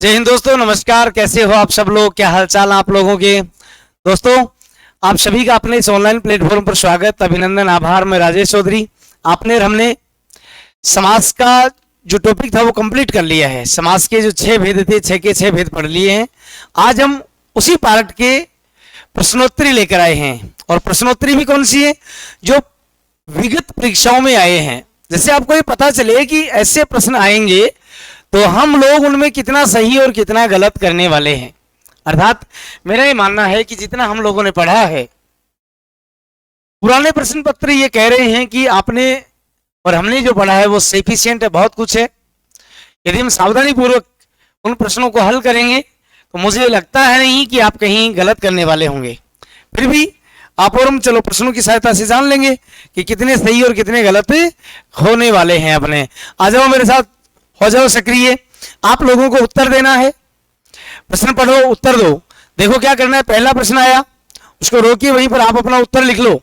जय हिंद दोस्तों, नमस्कार। कैसे हो आप सब लोग? क्या हालचाल आप लोगों के? दोस्तों, आप सभी का अपने इस ऑनलाइन प्लेटफॉर्म पर स्वागत, अभिनंदन, आभार। मैं राजेश चौधरी। आपने और हमने समाज का जो टॉपिक था वो कंप्लीट कर लिया है। समाज के जो 6 भेद थे, 6 के 6 भेद पढ़ लिए हैं। आज हम उसी पार्ट के प्रश्नोत्तरी लेकर आए हैं। और प्रश्नोत्तरी भी कौन सी है? जो विगत परीक्षाओं में आए हैं। जैसे आपको ये पता चले कि ऐसे प्रश्न आएंगे तो हम लोग उनमें कितना सही और कितना गलत करने वाले हैं। अर्थात मेरा ये मानना है कि जितना हम लोगों ने पढ़ा है, पुराने प्रश्न पत्र ये कह रहे हैं कि आपने और हमने जो पढ़ा है वो सफिशिएंट है, बहुत कुछ है। यदि हम सावधानी पूर्वक उन प्रश्नों को हल करेंगे तो मुझे लगता है नहीं कि आप कहीं गलत करने वाले होंगे। फिर भी आप और हम चलो प्रश्नों की सहायता से जान लेंगे कि कितने सही और कितने गलत होने वाले हैं अपने। आ जाओ मेरे साथ, हो जाओ सक्रिय। आप लोगों को उत्तर देना है। प्रश्न पढ़ो, उत्तर दो। देखो क्या करना है। पहला प्रश्न आया, उसको रोकिए, वहीं पर आप अपना उत्तर लिख लो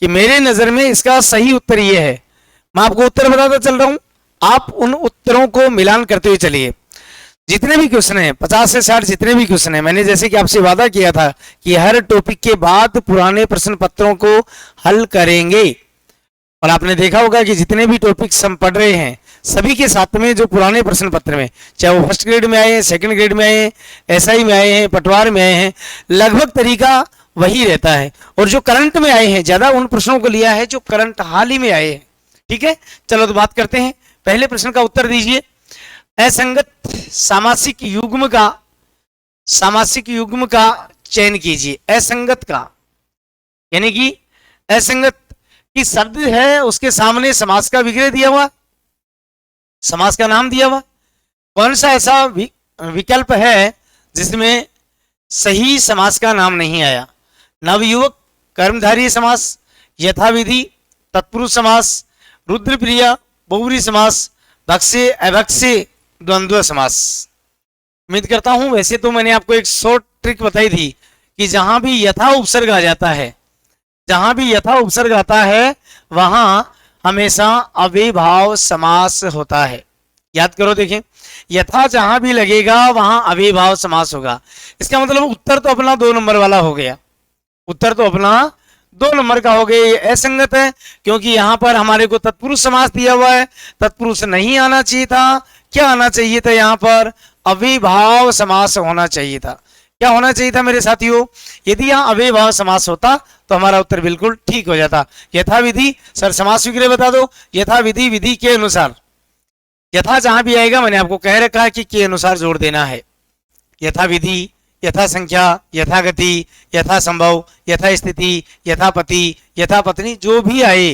कि मेरे नजर में इसका सही उत्तर ये है। मैं आपको उत्तर बताता चल रहा हूं, आप उन उत्तरों को मिलान करते हुए चलिए। जितने भी क्वेश्चन हैं, 50 से 60 जितने भी क्वेश्चन हैं, मैंने जैसे कि आपसे वादा किया था कि हर टॉपिक के बाद पुराने प्रश्न पत्रों को हल करेंगे। और आपने देखा होगा कि जितने भी टॉपिक्स हम पढ़ रहे हैं सभी के साथ में जो पुराने प्रश्न पत्र में, चाहे वो फर्स्ट ग्रेड में आए हैं, सेकंड ग्रेड में आए हैं, एसआई में आए हैं, पटवार में आए हैं, लगभग तरीका वही रहता है। और जो करंट में आए हैं, ज्यादा उन प्रश्नों को लिया है जो करंट हाल ही में आए हैं। ठीक है, चलो तो बात करते हैं। पहले प्रश्न का उत्तर दीजिए। असंगत सामासिक युग्म का चयन कीजिए। असंगत का यानी कि असंगत की शब्द है, उसके सामने समास का विग्रह दिया हुआ, समास का नाम दिया हुआ। कौन सा ऐसा विकल्प है जिसमें सही समास का नाम नहीं आया? नवयुवक, कर्मधारय समास, यथाविधि, तत्पुरुष समास, रुद्रप्रिया, बहुव्रीहि समास, भक्ष्य, अभक्ष्य, द्वंद्व समास। उम्मीद करता हूं, वैसे तो मैंने आपको एक शॉर्ट ट्रिक बताई थी कि जहां भी यथा उपसर्ग आ जाता है, जहां भी यथा उपसर्ग आता है वहां हमेशा अव्ययभाव समास होता है। याद करो, देखें, यथा जहां भी लगेगा वहां अव्ययभाव समास होगा। इसका मतलब उत्तर तो अपना 2 नंबर वाला हो गया। उत्तर तो अपना 2 नंबर का हो गया। ये असंगत है क्योंकि यहां पर हमारे को तत्पुरुष समास दिया हुआ है। तत्पुरुष नहीं आना चाहिए था। क्या आना चाहिए था? यहां पर अव्ययभाव समास होना चाहिए था। क्या होना चाहिए था मेरे साथियों? यदि यहाँ अव्ययभाव समास होता तो हमारा उत्तर बिल्कुल ठीक हो जाता। यथाविधि, सर समास विग्रह बता दो। यथाविधि, विधि के अनुसार। यथा जहां भी आएगा मैंने आपको कह रखा है कि के अनुसार जोड़ देना है। यथाविधि, यथा संख्या, यथागति, यथा संभव, यथा स्थिति, यथापति, यथा पत्नी, जो भी आए,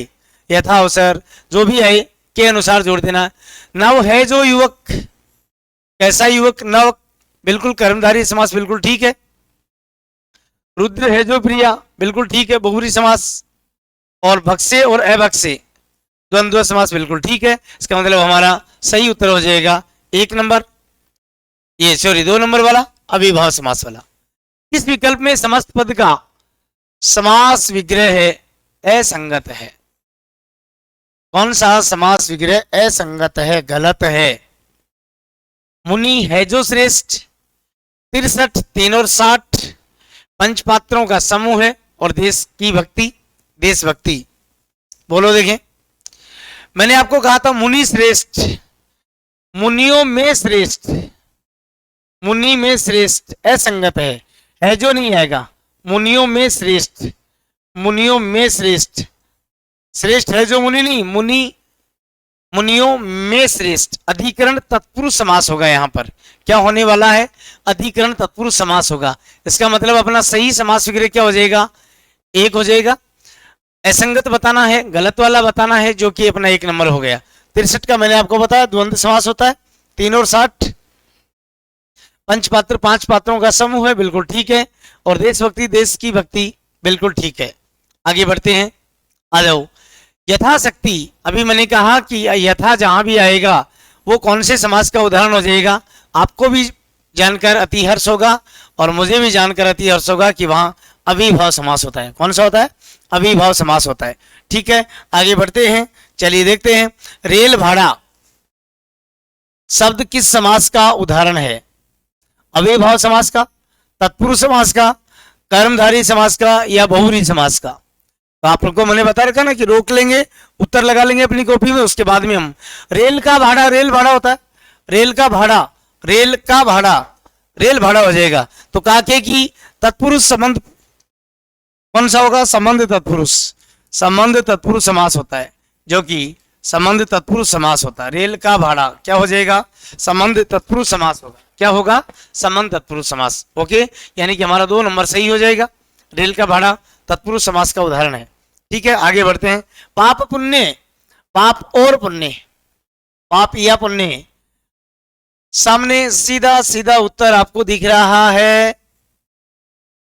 यथा अवसर, जो भी आए के अनुसार जोड़ देना। नव है जो युवक, कैसा युवक? नव, बिल्कुल कर्मधारय समास बिल्कुल ठीक है। रुद्र है जो प्रिया, बिल्कुल ठीक है, बहुव्रीहि समास। और भक्ष्य और अभक्ष्य, द्वंद्व समास बिल्कुल ठीक है। इसका मतलब हमारा सही उत्तर हो जाएगा 1 नंबर, ये सॉरी 2 नंबर वाला, अव्ययभाव समास वाला। इस विकल्प में समस्त पद का समास विग्रह है असंगत है। कौन सा समास विग्रह असंगत है, गलत है? मुनि है जो श्रेष्ठ, 63, 3 और 60 पंच पात्रों का समूह है। और देश की भक्ति, देशभक्ति। बोलो, देखें, मैंने आपको कहा था मुनि श्रेष्ठ, मुनियों में श्रेष्ठ, मुनि में श्रेष्ठ असंगत है जो नहीं आएगा। मुनियों में श्रेष्ठ, मुनियों में श्रेष्ठ, श्रेष्ठ है जो मुनि नहीं, मुनि, मुनियों में श्रेष्ठ। अधिकरण तत्पुरुष समास होगा। यहां पर क्या होने वाला है? अधिकरण तत्पुरुष समास होगा। इसका मतलब अपना सही समास विग्रह क्या हो जाएगा? 1 हो जाएगा। असंगत बताना है, गलत वाला बताना है, जो कि अपना 1 नंबर हो गया। 63 का मैंने आपको बताया द्वंद्व समास होता है। 3 और 60 पंचपात्र, 5 पात्रों का समूह है, बिल्कुल ठीक है। और देशभक्ति, देश की भक्ति, बिल्कुल ठीक है। आगे बढ़ते हैं, आ जाओ। यथाशक्ति, अभी मैंने कहा कि यथा जहां भी आएगा वो कौन से समास का उदाहरण हो जाएगा। आपको भी जानकर अति हर्ष होगा और मुझे भी जानकर अति हर्ष होगा कि वहां अव्ययभाव समास होता है। कौन सा होता है? अव्ययभाव समास होता है। ठीक है, आगे बढ़ते हैं, चलिए देखते हैं। रेल भाड़ा शब्द किस समास का उदाहरण है? अव्ययभाव समास का, तत्पुरुष समास का, कर्मधारय समास का या बहुव्रीहि समास का। तो आप लोग को मैंने बता रखा ना कि रोक लेंगे, उत्तर लगा लेंगे अपनी कॉपी में, उसके बाद में हम रेल का भाड़ा, रेल भाड़ा होता है, रेल का भाड़ा, रेल का भाड़ा, रेल भाड़ा हो जाएगा। तो काके की तत्पुरुष संबंध कौन सा होगा? संबंध तत्पुरुष, संबंध तत्पुरुष समास होता है, जो कि संबंध तत्पुरुष समास होता है। रेल का भाड़ा क्या हो जाएगा? संबंध तत्पुरुष समास होगा। क्या होगा? संबंध तत्पुरुष समास। ओके, यानी कि हमारा 2 नंबर सही हो जाएगा। रेल का भाड़ा तत्पुरुष समास का उदाहरण है। ठीक है, आगे बढ़ते हैं। पाप पुण्य, पाप और पुण्य, पाप या पुण्य, सामने सीधा सीधा उत्तर आपको दिख रहा है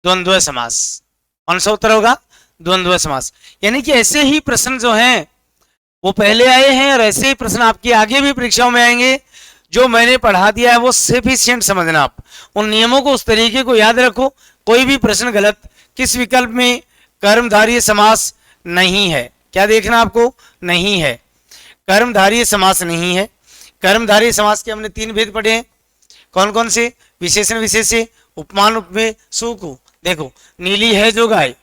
द्वंद्व समास। कौन सा उत्तर होगा? द्वंद्व समास। यानी कि ऐसे ही प्रश्न जो हैं वो पहले आए हैं और ऐसे ही प्रश्न आपके आगे भी परीक्षाओं में आएंगे। जो मैंने पढ़ा दिया है वो सफिशिएंट समझना, आप उन नियमों को, उस तरीके को याद रखो। कोई भी प्रश्न गलत, किस विकल्प में कर्मधारय समास नहीं है, क्या देखना आपको? नहीं है, कर्मधारय समास नहीं है। कर्मधारय समास के हमने 3 भेद पढ़े हैं। कौन कौन से? विशेषण विशेष्य, उपमान उपमेय, सुकु। देखो, नीली है जो गाय,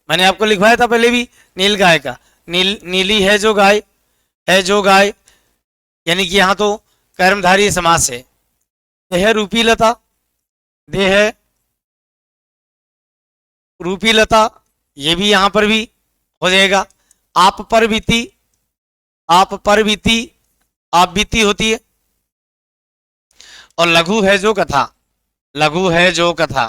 मैंने आपको लिखवाया था पहले भी, नील गाय का, नीली है जो गाय, है जो गाय, यानी कि यहां तो कर्मधारय समास है। देह रूपी लता, देह रूपी लता, ये भी यहां पर भी हो जाएगा। आप पर बीती, आप पर बीती, आप बीती होती है। और लघु है जो कथा, लघु है जो कथा,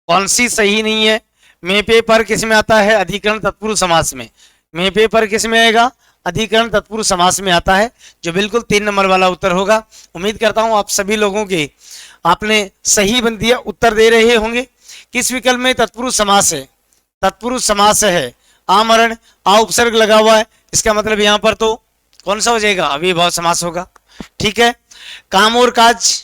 कौन सी सही नहीं है? मे पे पर किस में आता है? अधिकरण तत्पुरुष समास में। मे पे पर किस में आएगा? अधिकरण तत्पुरुष समास में आता है, जो बिल्कुल 3 नंबर वाला उत्तर होगा। उम्मीद करता हूं आप सभी लोगों के आपने सही बन दिया, उत्तर दे रहे होंगे। किस विकल्प में तत्पुरुष समास है? तत्पुरुष समास है। आमरण, आ उपसर्ग लगा हुआ है, इसका मतलब यहां पर तो कौन सा हो जाएगा? अव्ययभाव समास होगा। ठीक है, काम और काज,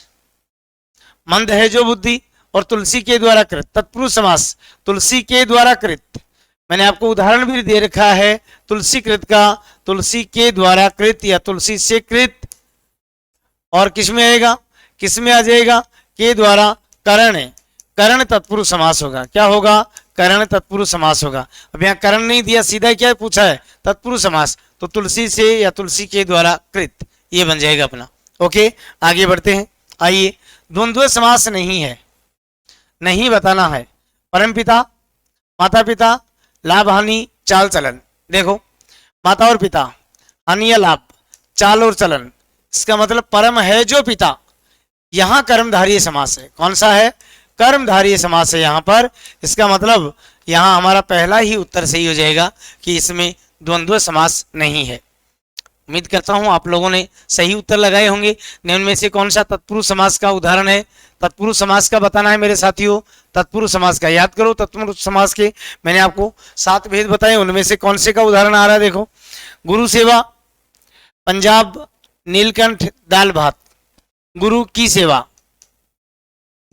मंद है जो बुद्धि, और तुलसी के द्वारा कृत, तत्पुरुष समास, तुलसी के द्वारा कृत। मैंने आपको उदाहरण भी दे रखा है तुलसी कृत का, तुलसी के द्वारा कृत या तुलसी से कृत। और किस में आएगा? किस में आ जाएगा? के द्वारा करण है, करण तत्पुरुष समास होगा। क्या होगा? करण तत्पुरुष समास होगा। अब यहाँ करण नहीं दिया, सीधा क्या पूछा है? तत्पुरुष समास, तो तुलसी से या तुलसी के द्वारा कृत, ये बन जाएगा अपना। ओके, आगे बढ़ते हैं। आइए, द्वंद्व समास नहीं है, नहीं बताना है। परमपिता, माता पिता, लाभ हानि, चाल चलन। देखो, माता और पिता, हानि या लाभ, चाल और चलन, इसका मतलब परम है जो पिता, यहां कर्मधारय समास है। कौन सा है? कर्मधारय समास है यहां पर। इसका मतलब यहां हमारा पहला ही उत्तर सही हो जाएगा कि इसमें द्वंद्व समास नहीं है। उम्मीद करता हूं आप लोगों ने सही उत्तर लगाए होंगे। निम्न में से कौन सा तत्पुरुष समास का उदाहरण है? तत्पुरुष समास का बताना है मेरे साथियों। तत्पुरुष समास का याद करो। तत्पुरुष समास के मैंने आपको 7 भेद बताए, उनमें से कौन से का उदाहरण आ रहा है? देखो, गुरु सेवा, पंजाब, नीलकंठ, दाल भात। गुरु की सेवा,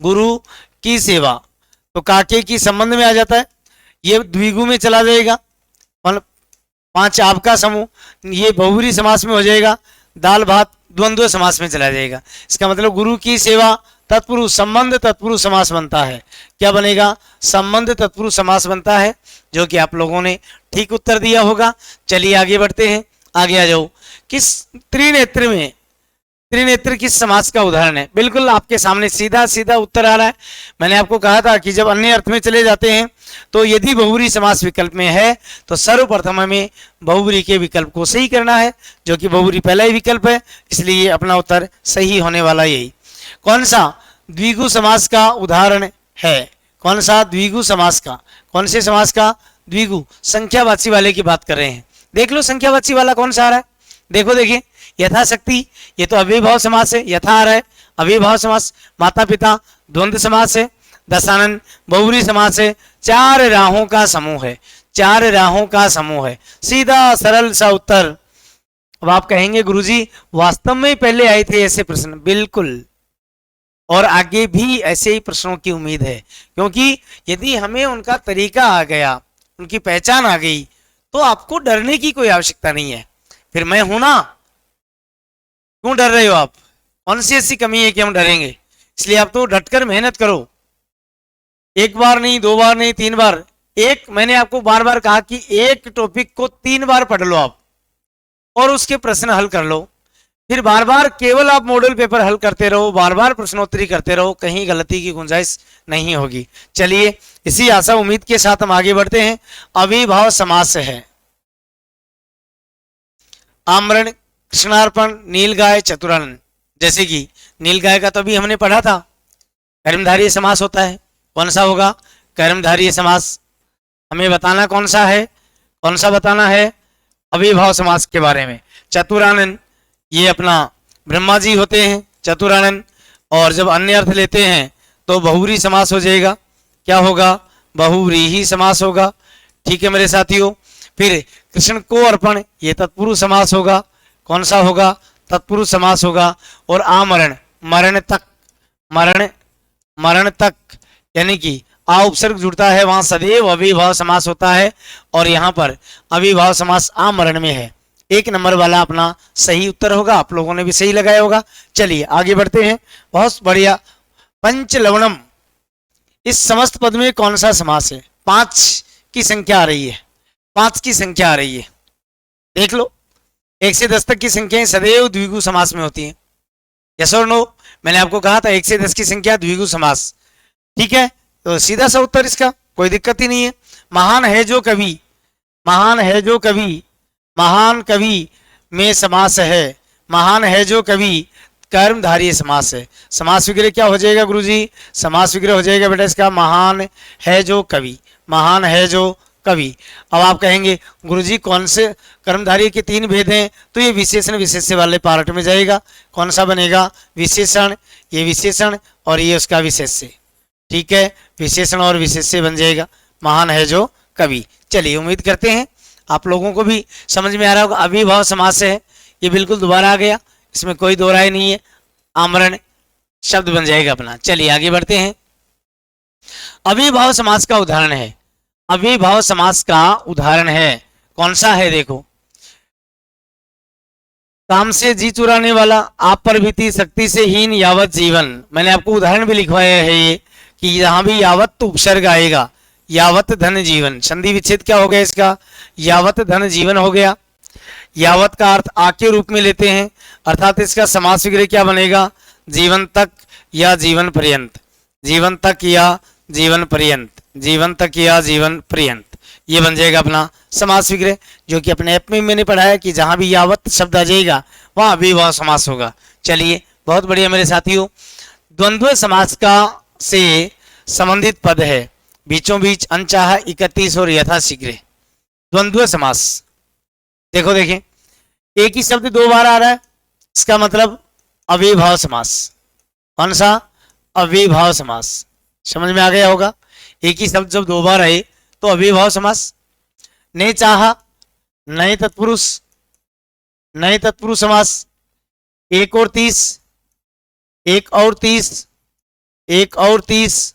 गुरु की सेवा, तो काके की संबंध में आ जाता है, ये द्विगु में चला जाएगा। 5 आपका समूह, ये बहुव्रीहि समास में हो जाएगा। दाल भात द्वंद्व समास में चला जाएगा। इसका मतलब गुरु की सेवा तत्पुरुष, संबंध तत्पुरुष समास बनता है। क्या बनेगा? संबंध तत्पुरुष समास बनता है, जो कि आप लोगों ने ठीक उत्तर दिया होगा। चलिए आगे बढ़ते हैं, आगे आ जाओ। किस त्रिनेत्र में, त्रिनेत्र किस समास का उदाहरण है? बिल्कुल आपके सामने सीधा सीधा उत्तर आ रहा है। मैंने आपको कहा था कि जब अन्य अर्थ में चले जाते हैं तो यदि बहुव्रीहि समास विकल्प में है तो सर्वप्रथम हमें बहुव्रीहि के विकल्प को सही करना है, जो कि बहुव्रीहि पहला ही विकल्प है, इसलिए अपना उत्तर सही होने वाला यही। कौन सा द्विगु समास का उदाहरण है? कौन सा द्विगु समास का? कौन से समास का? द्विगु, संख्यावाची वाले की बात कर रहे हैं। देख लो संख्यावाची वाला कौन सा आ रहा है। देखो, देखिए, यथाशक्ति, ये तो अव्ययभाव समास है, यथा आ रहा है, अव्ययभाव समास। माता पिता द्वंद्व समास है। दशानन बहुव्रीहि समास है। 4 राहों का समूह है, 4 राहों का समूह है। सीधा सरल सा उत्तर। अब आप कहेंगे गुरुजी वास्तव में पहले आए थे ऐसे प्रश्न। बिल्कुल, और आगे भी ऐसे ही प्रश्नों की उम्मीद है, क्योंकि यदि हमें उनका तरीका आ गया, उनकी पहचान आ गई, तो आपको डरने की कोई आवश्यकता नहीं है। फिर मैं हूं ना, क्यों डर रहे हो आप? कौन सी ऐसी कमी है कि हम डरेंगे? इसलिए आप तो डटकर मेहनत करो, एक बार नहीं, दो बार नहीं, तीन बार। एक, मैंने आपको बार बार कहा कि एक टॉपिक को 3 बार पढ़ लो आप और उसके प्रश्न हल कर लो, फिर बार बार केवल आप मॉडल पेपर हल करते रहो, बार बार प्रश्नोत्तरी करते रहो, कहीं गलती की गुंजाइश नहीं होगी। चलिए, इसी आशा उम्मीद के साथ हम आगे बढ़ते हैं। अविभाव समास है आमरण, कृष्णार्पण, नीलगाय, चतुरानन। जैसे कि नीलगाय का तो अभी हमने पढ़ा था, कर्मधारय समास होता है। कौन सा होगा? कर्मधारय समास। हमें बताना कौन सा है, कौन सा बताना है? अविभाव समास के बारे में। चतुरानन, ये अपना ब्रह्मा जी होते हैं चतुरानन, और जब अन्य अर्थ लेते हैं तो बहुव्रीहि समास हो जाएगा। क्या होगा? बहुव्रीहि समास होगा। ठीक है मेरे साथियों। फिर कृष्ण को अर्पण, ये तत्पुरुष समास होगा। कौन सा होगा? तत्पुरुष समास होगा। और आमरण, मरण तक, मरण तक, यानी कि आ उपसर्ग जुड़ता है, वहां सदैव अविभाव समास होता है, और यहाँ पर अविभाव समास आमरण में है। 1 नंबर वाला अपना सही उत्तर होगा। आप लोगों ने भी सही लगाया होगा। चलिए आगे बढ़ते हैं। बहुत बढ़िया। पंच लवणम, इस समस्त पद में कौन सा समास है? 5 की संख्या आ रही है, 5 की संख्या आ रही है। देख लो, 1 से 10 तक की संख्याएं सदैव द्विगु समास में होती हैं। यस और नो? मैंने आपको कहा था 1 से 10 की संख्या द्विगु समास। ठीक है, तो सीधा सा उत्तर इसका, कोई दिक्कत ही नहीं है। महान है जो कवि, महान है जो कवि, महान कवि में समास है। महान है जो कवि कर्मधारय समास है। समास विग्रह क्या हो जाएगा गुरुजी? समास विग्रह हो जाएगा बेटा इसका महान है जो कवि, महान है जो कवि। अब आप कहेंगे गुरुजी कौन से कर्मधारय के 3 भेद हैं? तो ये विशेषण विशेष्य वाले पार्ट में जाएगा। कौन सा बनेगा? विशेषण, ये विशेषण और ये उसका विशेष्य। ठीक है, विशेषण और विशेष्य बन जाएगा महान है जो कवि। चलिए, उम्मीद करते हैं आप लोगों को भी समझ में आ रहा होगा। अविभाव समास है, ये बिल्कुल दोबारा आ गया, इसमें कोई दो राय नहीं है। आमरण शब्द बन जाएगा अपना। चलिए आगे बढ़ते हैं। अविभाव समास का उदाहरण है, अविभाव समास का उदाहरण है कौन सा है? देखो, काम से जी चुराने वाला, आप पर बीती शक्ति से हीन यावत जीवन। मैंने आपको उदाहरण भी लिखवाया है ये, कि यहाँ भी यावत तो उपसर्ग आएगा, यावत धन जीवन। संधि विच्छेद क्या हो गया इसका? यावत धन जीवन हो गया। यावत का अर्थ आ के रूप में लेते हैं, अर्थात इसका समास विग्रह क्या बनेगा? जीवन तक या जीवन पर्यंत, जीवन तक या जीवन पर्यंत, जीवन तक या जीवन पर्यंत, ये बन जाएगा अपना समास विग्रह, जो कि अपने ऐप में मैंने पढ़ा है कि जहां भी यावत शब्द आ जाएगा वहां अविभाव समास होगा। चलिए, बहुत बढ़िया मेरे साथियों। द्वंद्व समास का से संबंधित पद है, बीचों बीच, अनचाहा, 31 और यथाशीघ्र। द्वंद्व समास, देखो देखें, एक ही शब्द 2 बार आ रहा है, इसका मतलब अविभाव समास। कौन सा? अविभाव समास। समझ में आ गया होगा। एक ही शब्द जब 2 बार आए तो अविभाव समास। ने चाहा, नए तत्पुरुष, नए तत्पुरुष समास। 1 और 30, 1 और 30, 1 और 30,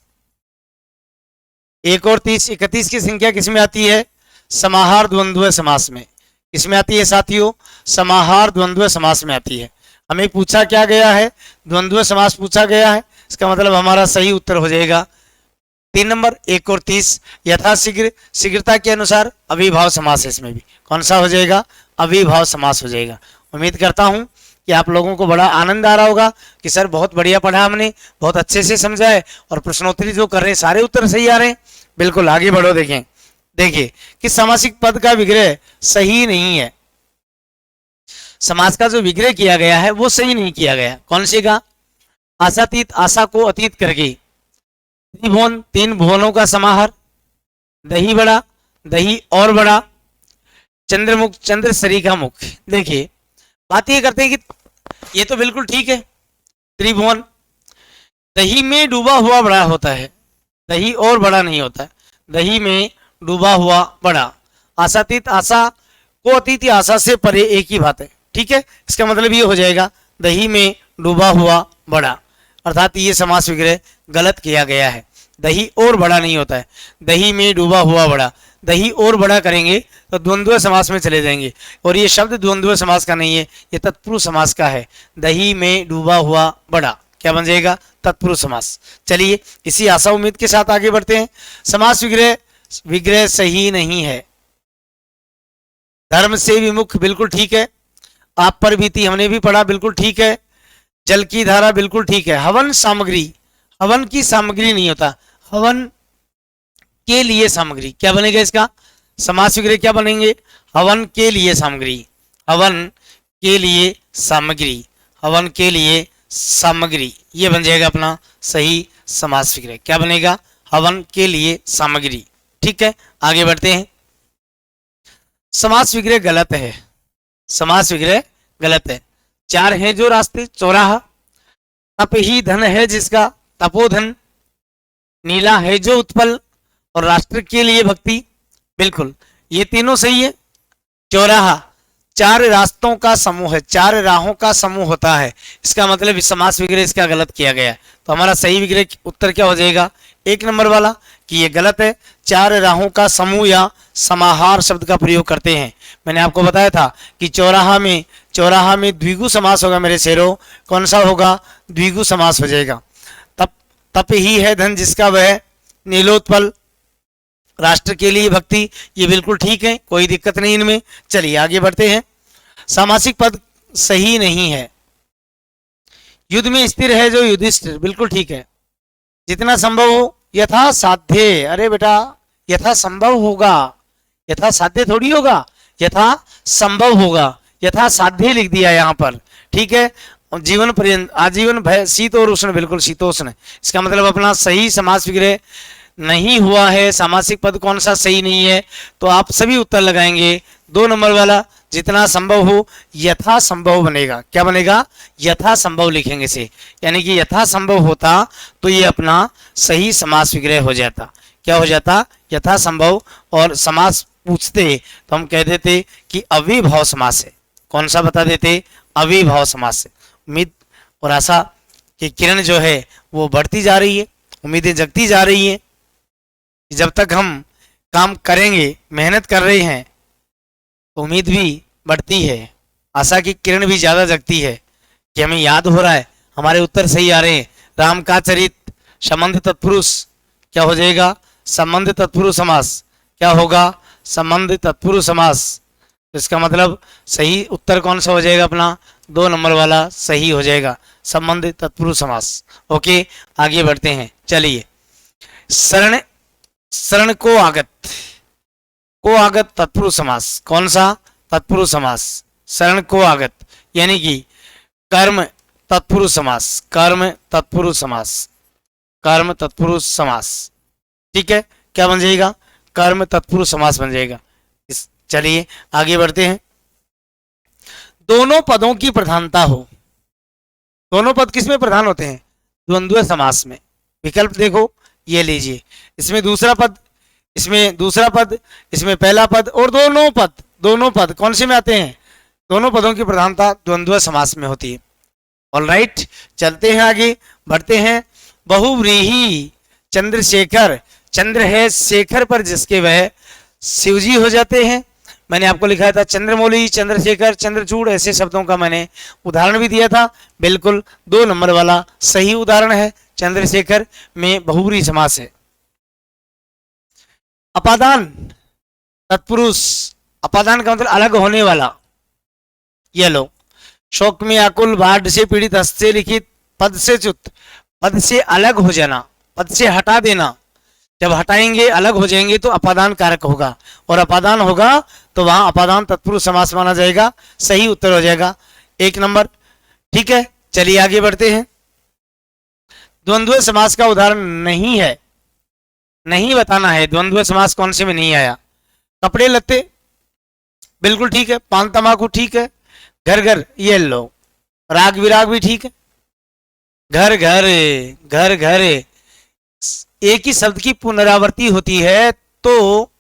1 और 30, 31 की संख्या किसमें आती है? समाहार द्वंद्व समास में। किसमें आती है साथियों? समाहार द्वंद्व समास में आती है। हमें पूछा क्या गया है? द्वंद्व समास पूछा गया है। इसका मतलब हमारा सही उत्तर हो जाएगा 3 नंबर, 1 और 30। यथाशीघ्र, शीघ्रता के अनुसार अविभाव समास है, इसमें भी कौन सा हो जाएगा? अविभाव समास हो जाएगा। उम्मीद करता हूं कि आप लोगों को बड़ा आनंद आ रहा होगा कि सर बहुत बढ़िया पढ़ा हमने, बहुत अच्छे से समझा है, और प्रश्नोत्तरी जो कर रहे हैं सारे उत्तर सही आ रहे हैं। बिल्कुल आगे बढ़ो। देखें, देखिए कि समासिक पद का विग्रह सही नहीं है। समास का जो विग्रह किया गया है वो सही नहीं किया गया। कौन से का? आशातीत, आशा को अतीत करके। त्रिभुवन, 3 भुवनों का समाहार। दही बड़ा, दही और बड़ा। चंद्रमुख, चंद्र सरीखा मुख। देखिए, बात ये करते हैं कि ये तो बिल्कुल ठीक है। त्रिभुवन, दही में डूबा हुआ बड़ा होता है, दही और बड़ा नहीं होता। दही में डूबा हुआ बड़ा। आशातीत, आशा को अतीत या आशा से परे एक ही बात है। ठीक है, इसका मतलब ये हो जाएगा दही में डूबा हुआ बड़ा, अर्थात ये समास विग्रह गलत किया गया है। दही और बड़ा नहीं होता है, दही में डूबा हुआ बड़ा। दही और बड़ा करेंगे तो द्वंद्व समास में चले जाएंगे, और ये शब्द द्वंद्व समास का नहीं है, ये तत्पुरुष समास का है। दही में डूबा हुआ बड़ा, क्या बन जाएगा? तत्पुरुष समास। चलिए इसी आशा उम्मीद के साथ आगे बढ़ते हैं। समास विग्रह, विग्रह सही नहीं है। धर्म से विमुख, बिल्कुल ठीक है। आप पर बीती, हमने भी पढ़ा, बिल्कुल ठीक है। जल की धारा, बिल्कुल ठीक है। हवन सामग्री, हवन की सामग्री नहीं होता, हवन के लिए सामग्री। क्या बनेगा इसका? समास विग्रह क्या बनेंगे? हवन के लिए सामग्री, हवन के लिए सामग्री, हवन के लिए सामग्री, ये बन जाएगा अपना सही समास विग्रह। क्या बनेगा? हवन के लिए सामग्री। ठीक है, आगे बढ़ते हैं। समास विग्रह गलत है, समास विग्रह गलत है। चार हैं जो रास्ते, चौराहा। तप ही धन है जिसका, तपोधन। नीला है जो उत्पल, और राष्ट्र के लिए भक्ति। बिल्कुल ये तीनों सही है। चौराहा चार रास्तों का समूह है, चार राहों का समूह होता है, इसका मतलब समास विग्रह इसका गलत किया गया है। तो हमारा सही विग्रह उत्तर क्या हो जाएगा? एक नंबर वाला, कि ये गलत है। चार राहों का समूह या समाहार शब्द का प्रयोग करते हैं। मैंने आपको बताया था कि चौराहा में द्विगु समास होगा मेरे शेरों। कौन सा होगा? द्विगु समास हो जाएगा। तप ही है धन जिसका, वह नीलोत्पल। राष्ट्र के लिए भक्ति, ये बिल्कुल ठीक है, कोई दिक्कत नहीं इनमें। चलिए आगे बढ़ते हैं। सामासिक पद सही नहीं है। युद्ध में स्थिर है जो युधिष्ठिर, बिल्कुल ठीक है। जितना संभव हो, यथा साध्य। अरे बेटा यथा संभव होगा, यथा साध्य थोड़ी होगा, यथा संभव होगा। यथा साध्य लिख दिया यहाँ पर, ठीक है। जीवन पर्यंत, आजीवन भय, शीत और उष्ण, बिल्कुल शीतोष्ण। इसका मतलब अपना सही समास विग्रह नहीं हुआ है। सामासिक पद कौन सा सही नहीं है? तो आप सभी उत्तर लगाएंगे। दो नंबर वाला, जितना संभव हो, यथा संभव बनेगा। क्या बनेगा? यथा संभव लिखेंगे से, यानी कि यथा संभव होता तो ये अपना सही समास विग्रह हो जाता। क्या हो जाता? यथा संभव। और समास पूछते तो हम कह देते कि अविभाव समास है। कौन सा बता देते? अविभाव समास है। उम्मीद और आशा की किरण जो है वो बढ़ती जा रही है, उम्मीदें जगती जा रही है। जब तक हम काम करेंगे, मेहनत कर रहे हैं, तो उम्मीद भी बढ़ती है, आशा की किरण भी ज्यादा जगती है कि हमें याद हो रहा है, हमारे उत्तर सही आ रहे हैं। राम का चरित, संबंध तत्पुरुष, क्या हो जाएगा? संबंध तत्पुरुष समास। क्या होगा? संबंध तत्पुरुष समास। तो इसका मतलब सही उत्तर कौन सा हो जाएगा अपना? दो नंबर वाला सही हो जाएगा, संबंध तत्पुरुष समास। ओके, आगे बढ़ते हैं। चलिए, शरण, शरण को आगत तत्पुरुष समास। कौन सा? तत्पुरुष समास। शरण को आगत यानी कि कर्म तत्पुरुष समास, कर्म तत्पुरुष समास, कर्म तत्पुरुष समास। ठीक है, क्या बन जाएगा? कर्म तत्पुरुष समास बन जाएगा। चलिए आगे बढ़ते हैं। दोनों पदों की प्रधानता हो। दोनों पद किसमें प्रधान होते हैं? द्वंद्व समास में। विकल्प देखो, ये लीजिए, इसमें दूसरा पद, इसमें दूसरा पद, इसमें पहला पद, और दोनों पद कौन से में आते हैं? दोनों पदों की प्रधानता द्वंद्व समास में होती है। ऑलराइट, चलते हैं आगे, बढ़ते हैं। बहुव्रीहि चंद्रशेखर, चंद्र है शेखर पर जिसके, वह शिवजी हो जाते हैं। मैंने आपको लिखा था चंद्रमौली, चंद्रशेखर, चंद्रचूड़, ऐसे शब्दों का मैंने उदाहरण भी दिया था। बिल्कुल दो नंबर वाला सही उदाहरण है। चंद्रशेखर में बहुव्रीहि समास है। अपादान तत्पुरुष, अपादान का मतलब अलग होने वाला। ये लो, शोक में आकुल, बाढ़ से पीड़ित, हस्त से लिखित, पद से च्युत, पद से अलग हो जाना, पद से हटा देना। जब हटाएंगे, अलग हो जाएंगे तो अपादान कारक होगा, और अपादान होगा तो वहां अपादान तत्पुरुष समास माना जाएगा। सही उत्तर हो जाएगा, एक नंबर। ठीक है, चलिए आगे बढ़ते हैं। द्वंद्व समास का उदाहरण नहीं है, नहीं बताना है द्वंद्व समास कौन से में नहीं आया। कपड़े लत्ते, बिल्कुल ठीक है। पान तंबाकू, ठीक है। घर घर, ये लो, राग विराग भी ठीक है। घर घर, घर घर, एक ही शब्द की पुनरावृत्ति होती है तो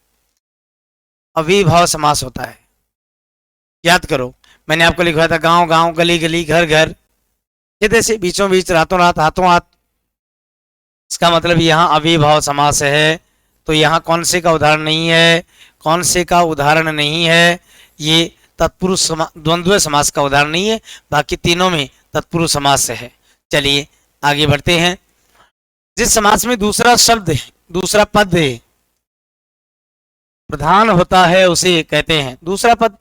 अविभाव समास होता है। याद करो, मैंने आपको लिखवाया था गांव गांव, गली गली, घर घर, ये जैसे बीचों बीच, रातों रात, हाथों हाथ। इसका मतलब यहाँ अविभाव समास है। तो यहाँ कौन से का उदाहरण नहीं है? कौन से का उदाहरण नहीं है? ये तत्पुरुष द्वंद्व समास का उदाहरण नहीं है। बाकी तीनों में तत्पुरुष समास है। चलिए आगे बढ़ते हैं। जिस समास में दूसरा शब्द है, दूसरा पद है, प्रधान होता है उसे कहते हैं दूसरा पद।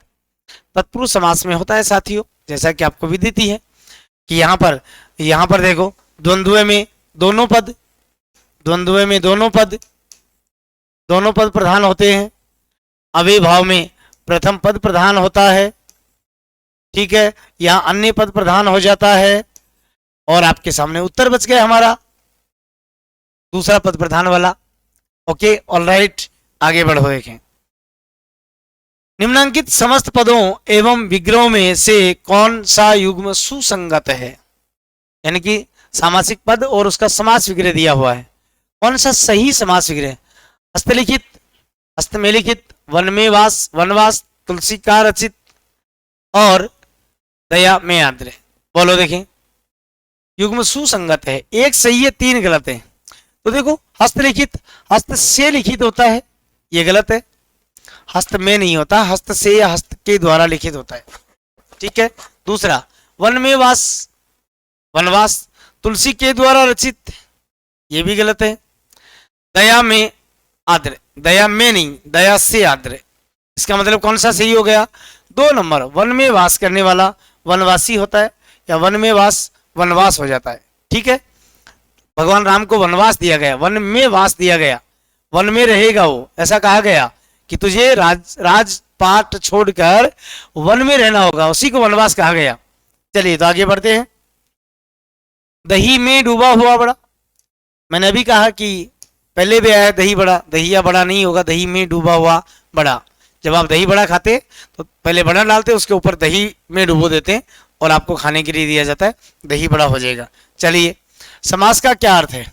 तत्पुरुष समास में होता है साथियों, जैसा कि आपको विदित ही है कि यहाँ पर देखो द्वंद्व में दोनों पद, द्वंद्व में दोनों पद प्रधान होते हैं। अव्ययभाव में प्रथम पद प्रधान होता है, ठीक है, यहाँ अन्य पद प्रधान हो जाता है और आपके सामने उत्तर बच गया हमारा दूसरा पद प्रधान वाला। ओके ऑलराइट, आगे बढ़ो। देखें निम्नांकित समस्त पदों एवं विग्रहों में से कौन सा युग्म सुसंगत है, यानी कि सामासिक पद और उसका समास विग्रह दिया हुआ है, कौन सा सही समास विग्रह? हस्तलिखित, हस्त में लिखित, वन में वास, वनवास, तुलसी का रचित और दया में आद्र। बोलो देखें, युग्म सुसंगत है, एक सही है, तीन गलत है। तो देखो हस्तलिखित, हस्त से लिखित होता है, ये गलत है। हस्त में नहीं होता, हस्त से या हस्त के द्वारा लिखित होता है, ठीक है। दूसरा वन में वास, वनवास तुलसी के द्वारा रचित, ये भी गलत है। दया में आद्र, दया में नहीं, दया से आद्र, इसका मतलब कौन सा सही हो गया? 2 नंबर। वन में वास करने वाला वनवासी होता है या वन में वास वनवास हो जाता है, ठीक है। भगवान राम को वनवास दिया गया, वन में वास दिया गया, वन में रहेगा वो, ऐसा कहा गया कि तुझे राजपाट छोड़कर वन में रहना होगा, उसी को वनवास कहा गया। चलिए तो आगे बढ़ते हैं। दही में डूबा हुआ बड़ा, मैंने अभी कहा कि पहले भी आया दही बड़ा, दहिया बड़ा नहीं होगा, दही में डूबा हुआ बड़ा। जब आप दही बड़ा खाते तो पहले बड़ा डालते, उसके ऊपर दही में डुबो देते और आपको खाने के लिए दिया जाता है, दही बड़ा हो जाएगा। चलिए समास का क्या अर्थ है?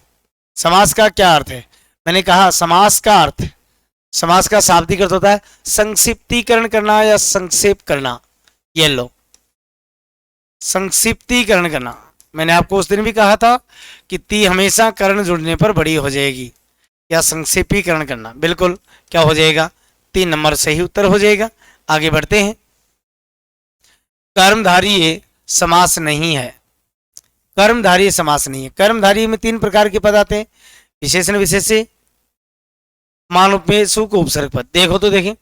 समास का क्या अर्थ है? मैंने कहा समास का अर्थ, समास का शाब्दिक अर्थ होता है संक्षिप्तीकरण करना या संक्षेप करना। ये लो, संक्षिप्तीकरण करना। मैंने आपको उस दिन भी कहा था कि ती हमेशा कर्ण जुड़ने पर बड़ी हो जाएगी, या संक्षेपीकरण करना, बिल्कुल क्या हो जाएगा? 3 नंबर सही उत्तर हो जाएगा। आगे बढ़ते हैं। कर्मधारी समास नहीं है, कर्मधारी समास नहीं है। कर्मधारी में 3 प्रकार के पद आते हैं, विशेषण विशेष्य, मान उपमेय, सुख उपसर्ग पद। देखो तो देखें,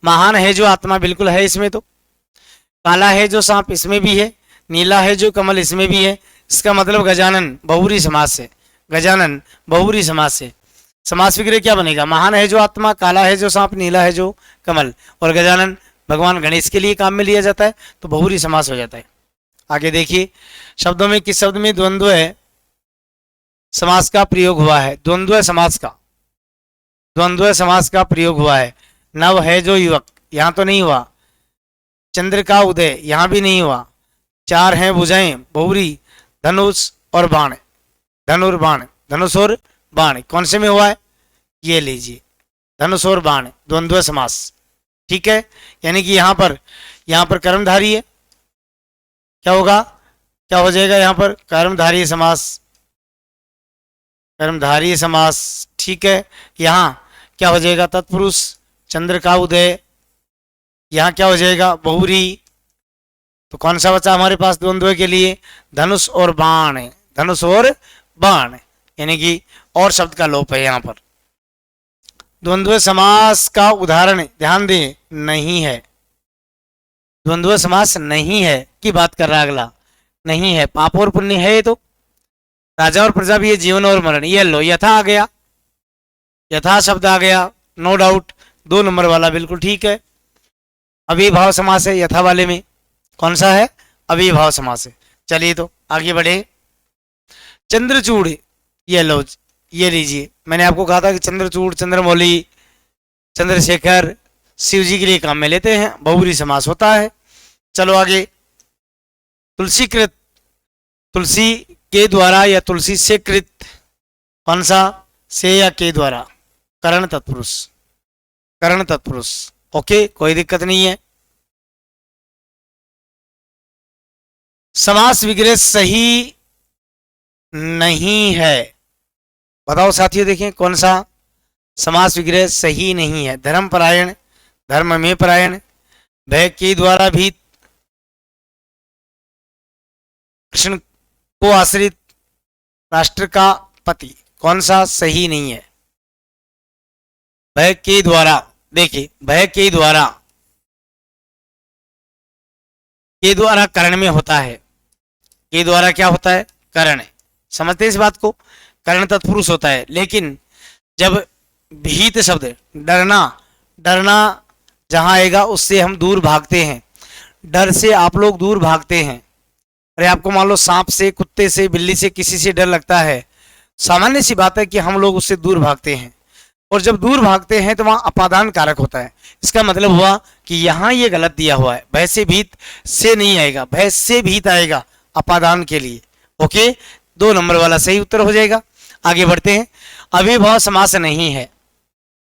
महान है जो आत्मा, बिल्कुल है इसमें तो। काला है जो सांप, इसमें भी है। नीला है जो कमल, इसमें भी है। इसका मतलब गजानन बहुरी समास से, गजानन बहुरी समास से समास विग्रह क्या बनेगा? महान है जो आत्मा, काला है जो सांप, नीला है जो कमल और गजानन भगवान गणेश के लिए काम में लिया जाता है, तो बहुरी समास हो जाता है। आगे देखिए, शब्दों में किस शब्द में द्वंद्व है समास का प्रयोग हुआ है? द्वंद्व समास का, द्वंद्व समास का प्रयोग हुआ है। नव है जो युवक, यहां तो नहीं हुआ। चंद्र का उदय, यहां भी नहीं हुआ। 4 हैं भुजाएं, बहुरी, धनुष और बाण, धनुर बाण, धनुष और बाण कौन से में हुआ है? ये लीजिए, धनुष और बाण, द्वंद्व समास, ठीक है। यानी कि यहां पर कर्मधारी है, क्या होगा? क्या हो जाएगा यहां पर? कर्मधारी समास, कर्मधारी समास, ठीक है। यहां क्या हो जाएगा? तत्पुरुष, चंद्र का उदय, यहां क्या हो जाएगा? बहुरी। तो कौन सा बचा हमारे पास द्वंद्व के लिए? धनुष और बाण, धनुष और बाण, यानी कि और शब्द का लोप है यहां पर। द्वंद्व समास का उदाहरण ध्यान दें, नहीं है। द्वंद्व समास नहीं है की बात कर रहा है अगला, नहीं है। पाप और पुण्य है ये तो, राजा और प्रजा भी है, जीवन और मरण। ये लो, यथा आ गया, यथा शब्द आ गया, नो डाउट 2 नंबर वाला बिल्कुल ठीक है। अविभाव समास है यथा वाले में, कौन सा है? अविभाव समास है। चलिए तो आगे बढ़े। चंद्रचूड़, ये लो, ये लीजिए, मैंने आपको कहा था कि चंद्रचूड़, चंद्रमौली, चंद्रशेखर शिव जी के लिए काम में लेते हैं, बहुब्री समास होता है। चलो आगे। तुलसीकृत, तुलसी के द्वारा या तुलसी से कृत, कौन सा? से या के द्वारा, करण तत्पुरुष, करण तत्पुरुष, ओके कोई दिक्कत नहीं है। समास विग्रह सही नहीं है, बताओ साथियों, देखें कौन सा समास विग्रह सही नहीं है? धर्मपरायण, धर्म में परायण, भय के द्वारा भी, कृष्ण को आश्रित, राष्ट्र का पति, कौन सा सही नहीं है? भय के द्वारा, देखिए भय के द्वारा करण में होता है। के द्वारा क्या होता है? करण। समझते इस बात को? करण तत्पुरुष होता है। लेकिन जब भीत शब्द, डरना, डरना जहां आएगा उससे हम दूर भागते हैं। डर से आप लोग दूर भागते हैं। अरे आपको मान लो सांप से, कुत्ते से, बिल्ली से, किसी से डर लगता है, सामान्य सी बात है कि हम लोग उससे दूर भागते हैं। और जब दूर भागते हैं तो वहां अपादान कारक होता है। इसका मतलब हुआ कि यहां ये गलत दिया हुआ है। भय से भीत से नहीं आएगा, भय से भीत आएगा अपादान के लिए। ओके, 2 नंबर वाला सही उत्तर हो जाएगा। आगे बढ़ते हैं। अविभाव समास नहीं है।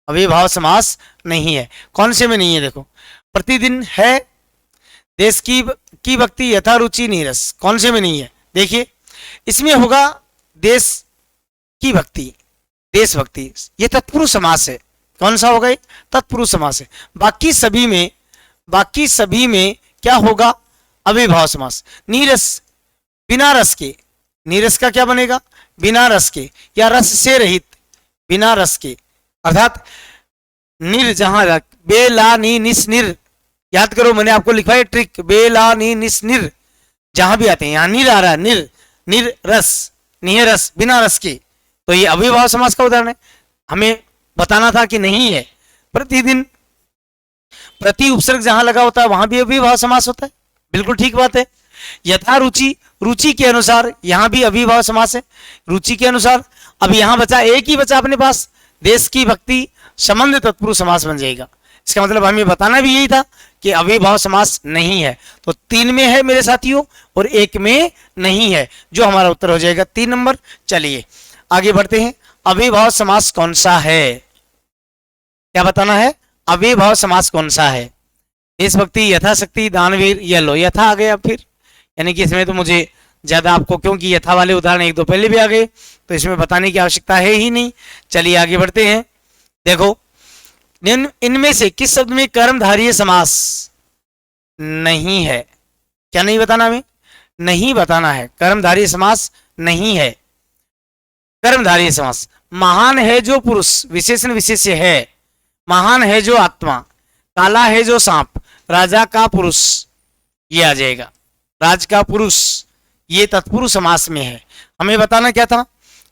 अविभाव समास नहीं है। कौन से में नहीं है? देखो, प्रतिदिन है, देश की भक्ति, यथा रुचि, नीरस, कौन से में नहीं है? देखिए इसमें होगा देश की भक्ति, देशभक्ति, ये तत्पुरुष समास है। कौन सा होगा? ये तत्पुरुष समास है। बाकी सभी में क्या होगा? अविभाव समास। नीरस, बिना रस के, नीरस का क्या बनेगा? बिना रस के या रस से रहित, बिना रस के, अर्थात निर जहां बेला नी निस निर, याद करो मैंने आपको लिखा है ट्रिक, बेला नी निस निर, जहां भी आते हैं यहां निर आ रहा है, निर, निर रस, निह रस, बिना रस के, तो ये अविभाव समास का उदाहरण है। हमें बताना था कि नहीं है। प्रतिदिन, प्रति उपसर्ग जहां लगा होता है वहां भी अविभाव समास होता है। बिल्कुल ठीक बात है। यथा रुचि, रुचि के अनुसार, यहां भी अविभाव समास है, रुचि के अनुसार। अब यहां बचा, एक ही बचा अपने पास, देश की भक्ति, संबंध तत्पुरुष समास बन जाएगा। इसका मतलब हमें बताना भी यही था कि अविभाव समास नहीं है। तो 3 में है मेरे साथियों और 1 में नहीं है, जो हमारा उत्तर हो जाएगा 3 नंबर। चलिए आगे बढ़ते हैं। अविभाव समास कौन सा है? क्या बताना है? अविभाव समास कौन सा है? देशभक्ति, यथाशक्ति, दानवीर, ये लो यथा आ गया फिर, यानी कि इसमें तो मुझे ज्यादा आपको, क्योंकि यथा वाले उदाहरण 1-2 पहले भी आ गए, तो इसमें बताने की आवश्यकता है ही नहीं। चलिए आगे बढ़ते हैं। देखो इनमें से किस शब्द में कर्मधारय समास नहीं है? क्या नहीं बताना? हमें नहीं बताना है। कर्मधारय समास नहीं है। कर्मधारय समास, महान है जो पुरुष, विशेषण विशेष्य है, महान है जो आत्मा, काला है जो सांप, राजा का पुरुष, ये आ जाएगा। राज का पुरुष, ये तत्पुरुष समास में है। हमें बताना क्या था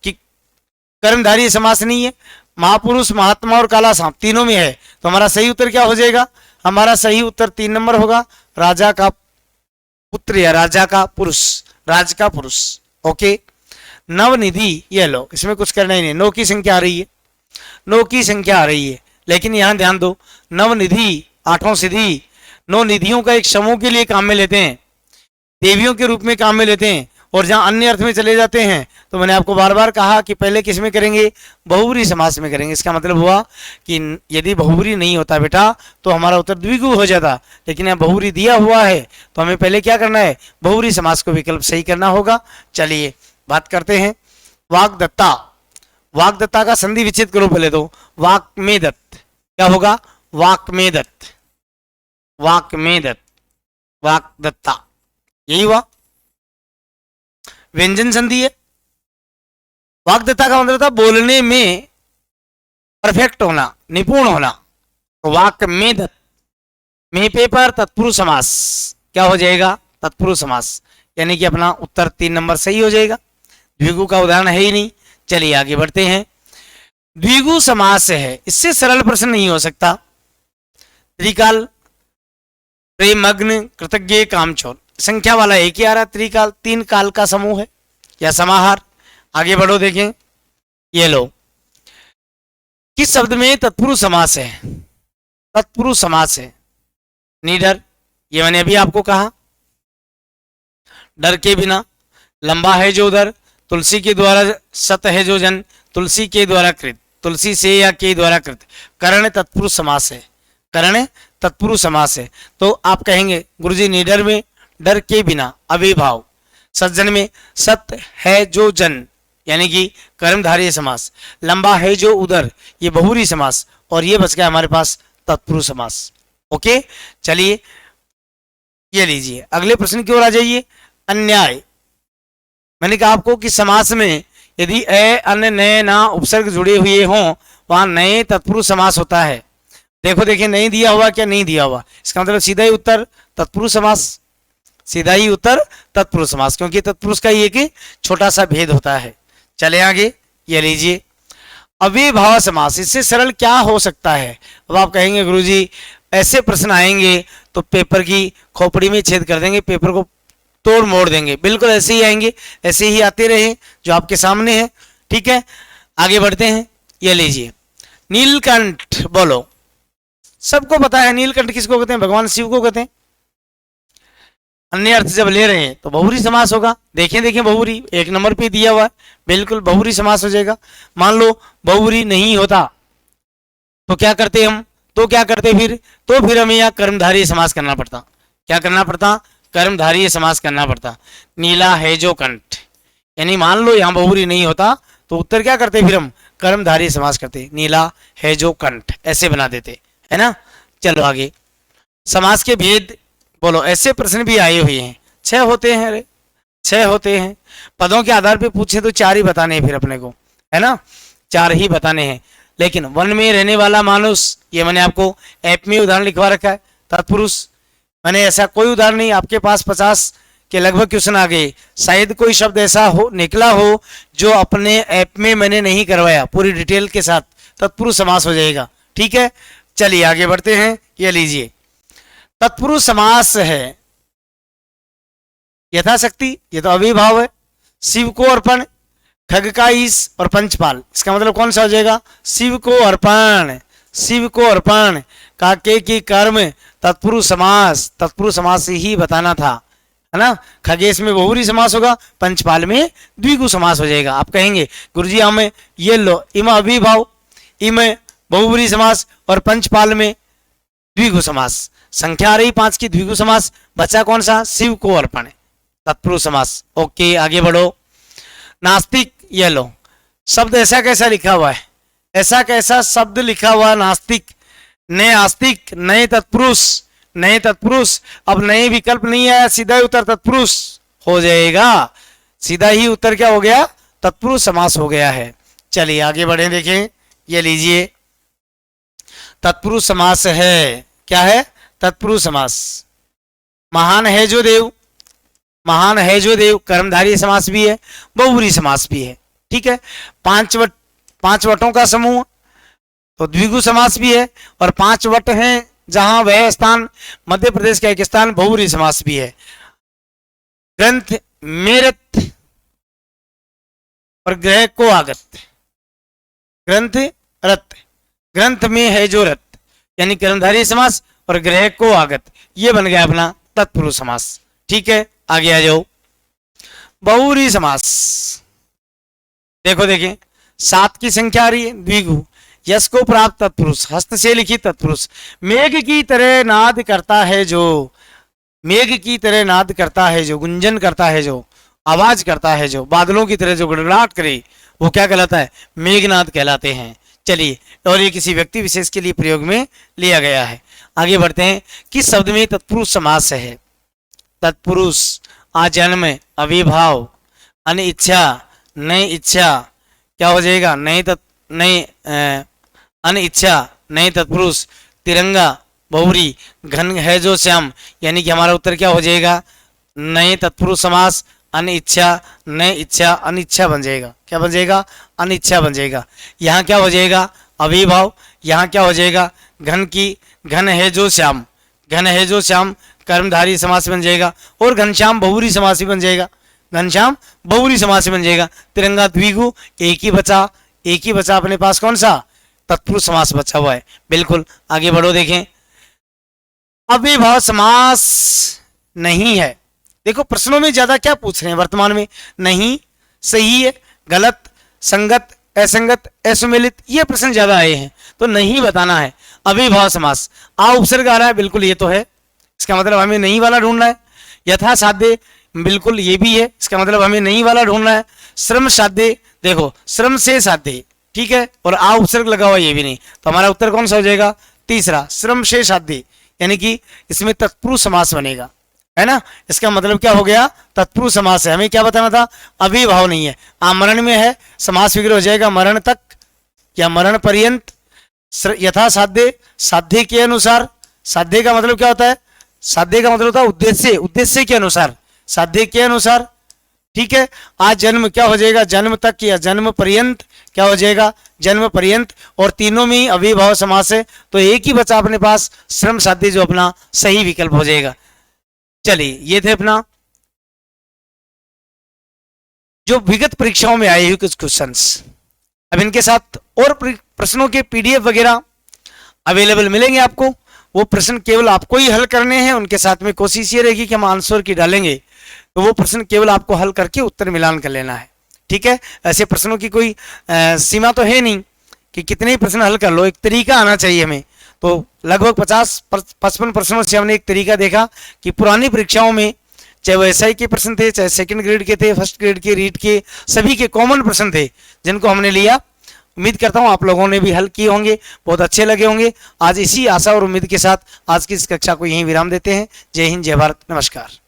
कि कर्मधारय समास नहीं है, महापुरुष, महात्मा और काला सांप तीनों में है। तो हमारा सही उत्तर क्या हो जाएगा? हमारा सही उत्तर 3 नंबर होगा, राजा का पुत्र या राजा का पुरुष, राज का पुरुष। ओके, नवनिधि, ये लो, इसमें कुछ करना ही नहीं। 9 की संख्या आ रही है, 9 की संख्या आ रही है, लेकिन यहां ध्यान दो, नवनिधि, 8 सिद्धि, 9 निधियों का एक समूह के लिए काम में लेते हैं, देवियों के रूप में काम में लेते हैं। और जहां अन्य अर्थ में चले जाते हैं तो मैंने आपको बार बार कहा कि पहले किस में करेंगे? बहुब्री समास में करेंगे। इसका मतलब हुआ कि यदि बहुब्री नहीं होता बेटा तो हमारा उत्तर द्विगु हो जाता, लेकिन यहाँ बहुब्री दिया हुआ है तो हमें पहले क्या करना है? बहुब्री समास को विकल्प सही करना होगा। चलिए बात करते हैं वाग्दत्ता। वाग्दत्ता का संधि विच्छेद करो पहले तो, वाक में दत्त, क्या होगा? वाक में दत्त, वाक में दत्त, वाग्दत्ता, यही हुआ। व्यंजन संधि है। वाग्दत्ता का मतलब था बोलने में परफेक्ट होना, निपुण होना। तो वाक में दत्त, में पे पर तत्पुरुष समास, क्या हो जाएगा? तत्पुरुष समास, यानी कि अपना उत्तर 3 नंबर सही हो जाएगा। द्विगु का उदाहरण है ही नहीं। चलिए आगे बढ़ते हैं। द्विगु समास है, इससे सरल प्रश्न नहीं हो सकता। त्रिकाल, प्रेमग्न, कृतज्ञ, कामचोर, संख्या वाला एक ही आ रहा। त्रिकाल 3 काल का समूह है या समाहार। आगे बढ़ो, देखें, ये लो, किस शब्द में तत्पुरुष समास है? तत्पुरुष समास है। निडर, ये मैंने अभी आपको कहा, डर के बिना, लंबा है जो उदर, तुलसी के द्वारा सत है जो जन, तुलसी के द्वारा कृत, तुलसी से या के द्वारा कृत, कर्ण तत्पुरुष समास है। कर्ण तत्पुरुष समास है। तो आप कहेंगे गुरुजी निडर में डर के बिना अविभाव, सज्जन में सत्य है जो जन, यानी कि कर्मधारय समास, लंबा है जो उदर, ये बहुरी समास, और ये बच गया हमारे पास तत्पुरुष समास। ओके, चलिए ये लीजिए, अगले प्रश्न की ओर आ जाइए। अन्याय, मैंने कहा आपको कि समास में यदि ए अन्य नए ना उपसर्ग जुड़े हुए हों वहां नए तत्पुरुष समास होता है। देखो देखिए नहीं दिया हुआ क्या, नहीं दिया हुआ, इसका मतलब सीधा ही उत्तर तत्पुरुष समास, सीधा ही उत्तर तत्पुरुष समास, क्योंकि तत्पुरुष का ये कि छोटा सा भेद होता है। चले आगे, ये लीजिए अव्ययभाव समास, इससे सरल क्या हो सकता है। अब आप कहेंगे गुरुजी ऐसे प्रश्न आएंगे तो पेपर की खोपड़ी में छेद कर देंगे, पेपर को तोड़ मोड़ देंगे। बिल्कुल ऐसे ही आएंगे, ऐसे ही आते रहे जो आपके सामने है। ठीक है, आगे बढ़ते हैं। ये लीजिए नीलकंठ, बोलो सबको पता है नीलकंठ किसको कहते हैं, भगवान शिव को कहते हैं। अन्य अर्थ जब ले रहे हैं तो बहुरी समास होगा। देखें देखें बहुरी एक नंबर पे दिया हुआ है, बिल्कुल बहुरी समास हो जाएगा। मान लो बहुरी नहीं होता तो क्या करते हम, तो क्या करते फिर, तो फिर हमें यहाँ कर्मधारय समास करना पड़ता। क्या करना पड़ता, कर्मधारय समास करना पड़ता। नीला है जो कंठ, यानी मान लो यहाँ बहुरी नहीं होता तो उत्तर क्या करते फिर हम, कर्मधारय समास करते, नीला है जो कंठ ऐसे बना देते, है ना। चलो आगे, समास के भेद बोलो। ऐसे प्रश्न भी आए हुए हैं, 6 होते हैं, अरे 6 होते हैं। पदों के आधार पे पूछे तो 4 ही बताने हैं फिर अपने को, है ना, 4 ही बताने हैं। लेकिन वन में रहने वाला मानुष, ये मैंने आपको ऐप में उदाहरण लिखवा रखा है। तत्पुरुष मैंने ऐसा कोई उदाहरण नहीं, आपके पास 50 के लगभग क्वेश्चन आ गए, शायद कोई शब्द ऐसा हो निकला हो जो अपने ऐप में मैंने नहीं करवाया, पूरी डिटेल के साथ तत्पुरुष समास हो जाएगा। ठीक है, चलिए आगे बढ़ते हैं। ये लीजिए तत्पुरुष समास है यथाशक्ति, ये तो अविभाव है। शिव को अर्पण, खग का ईश और पंचपाल, इसका मतलब कौन सा हो जाएगा, शिव को अर्पण, शिव को अर्पण। काके की कर्म तत्पुरुष समास, तत्पुरुष समास ही बताना था, है ना। खगेश में बहुरी समास होगा, पंचपाल में द्विगु समास हो जाएगा। आप कहेंगे गुरुजी हमें ये लो, इम अभिभाव, इम बहुबरी समास और पंचपाल में द्विगु समास, संख्या आ रही 5 की, द्विगु समास बचा कौन सा, शिव को अर्पण, तत्पुरुष समास। ओके आगे बढ़ो। नास्तिक, ये लो शब्द ऐसा कैसा लिखा हुआ है, ऐसा कैसा शब्द लिखा हुआ नास्तिक, नए आस्तिक, नए तत्पुरुष, नए तत्पुरुष। अब नए विकल्प नहीं आया, सीधा ही उत्तर तत्पुरुष हो जाएगा, सीधा ही उत्तर क्या हो गया, तत्पुरुष समास हो गया है। चलिए आगे बढ़े, देखें ये लीजिए तत्पुरुष समास है, क्या है, तत्पुरुष समास। महान है जो देव, महान है जो देव कर्मधारय समास भी है, बहुब्री समास भी है। ठीक है, 5 वटों का समूह तो द्विगु समास भी है, और 5 वट हैं जहां वह स्थान मध्य प्रदेश का एक स्थान, बहुब्री समास भी है। ग्रंथ मेरथ और ग्रह को आगत, ग्रंथ रथ, ग्रंथ में है जो रथ यानी कर्मधारय समास, और ग्रह को आगत ये बन गया अपना तत्पुरुष समास। ठीक है, आगे आ जाओ। बहुब्री समास, देखो देखें 7 की संख्या आ रही है, द्विगु, यश को प्राप्त तत्पुरुष, हस्त से लिखित तत्पुरुष। मेघ की तरह नाद करता है जो, मेघ की तरह नाद करता है जो, गुंजन करता है जो, आवाज करता है जो, बादलों की तरह जो गड़गड़ाहट करे वो क्या कहलाता है, मेघनाद कहलाते हैं। चलिए, और ये किसी व्यक्ति विशेष के लिए प्रयोग में लिया गया है। आगे बढ़ते हैं। किस शब्द में तत्पुरुष समास है, तत्पुरुष, आजन्म, अविभाव, अनिच्छा, नई इच्छा, क्या हो जाएगा, नई अनिच्छा, नए तत्पुरुष, तिरंगा, बहुब्री, घन है जो श्याम, यानी कि हमारा उत्तर क्या हो जाएगा, नए तत्पुरुष समास, अनिच्छा, नए इच्छा, अनिच्छा बन जाएगा। क्या बन जाएगा, अनिच्छा बन जाएगा। यहाँ क्या हो जाएगा, अविभाव, यहाँ क्या हो जाएगा, घन की, घन है जो श्याम, घन है जो श्याम कर्मधारय समास बन जाएगा, और घनश्याम बहुब्री समास भी बन जाएगा, घनश्याम बहुब्री समास बन जाएगा। तिरंगा द्विगु, एक ही बचा अपने पास, कौन सा, तत्पुरुष समास बचा हुआ है। बिल्कुल आगे बढ़ो, देखें अव्ययभाव समास नहीं है। देखो प्रश्नों में ज्यादा क्या पूछ रहे हैं वर्तमान में, नहीं, सही है, गलत, संगत, असंगत, असुमेलित, ये प्रश्न ज्यादा आए हैं, तो नहीं बताना है। अव्ययभाव समास, आ उपसर्ग आ रहा है, बिल्कुल ये तो है, इसका मतलब हमें नहीं वाला ढूंढना है। यथा साध्य, बिल्कुल ये भी है, इसका मतलब हमें नहीं वाला ढूंढना है। श्रम साध्य, देखो श्रम से साध्य, ठीक है, और आ उपसर्ग लगा हुआ ये भी नहीं, तो हमारा उत्तर कौन सा हो जाएगा, तीसरा, श्रम से साध्य, यानी कि इसमें तत्पुरुष समास बनेगा। है ना। इसका मतलब क्या हो गया, तत्पुरुष समास है। हमें क्या बताना था, अभिभाव नहीं है, आमरण में है, समास विग्रह हो जाएगा मरण तक या मरण पर्यंत, यथा साध्य, साध्य के अनुसार। साध्य का मतलब क्या होता है, साध्य का मतलब होता है उद्देश्य, उद्देश्य के अनुसार, साध्य के अनुसार। ठीक है, आज जन्म क्या हो जाएगा, जन्म तक या जन्म पर्यंत क्या हो जाएगा, जन्म पर्यंत। और तीनों में ही अभिभाव समास है, तो एक ही बचा अपने पास श्रम साध्य, जो अपना सही विकल्प हो जाएगा। चलिए, ये थे अपना जो विगत परीक्षाओं में आए हुए कुछ क्वेश्चंस। अब इनके साथ और प्रश्नों के पीडीएफ वगैरह अवेलेबल मिलेंगे आपको। वो प्रश्न केवल आपको ही हल करने हैं, उनके साथ में कोशिश ये रहेगी कि हम आंसर की डालेंगे, तो वो प्रश्न केवल आपको हल करके उत्तर मिलान कर लेना है। ठीक है, ऐसे प्रश्नों की कोई सीमा तो है नहीं कि कितने ही प्रश्न हल कर लो, एक तरीका आना चाहिए हमें। तो लगभग 50-55 प्रश्नों से हमने एक तरीका देखा कि पुरानी परीक्षाओं में चाहे वो एसआई के प्रश्न थे, चाहे सेकंड ग्रेड के थे, फर्स्ट ग्रेड के, रीट के, सभी के कॉमन प्रश्न थे जिनको हमने लिया। उम्मीद करता हूं आप लोगों ने भी हल किए होंगे, बहुत अच्छे लगे होंगे। आज इसी आशा और उम्मीद के साथ आज की इस कक्षा को यहीं विराम देते हैं। जय हिंद, जय भारत, नमस्कार।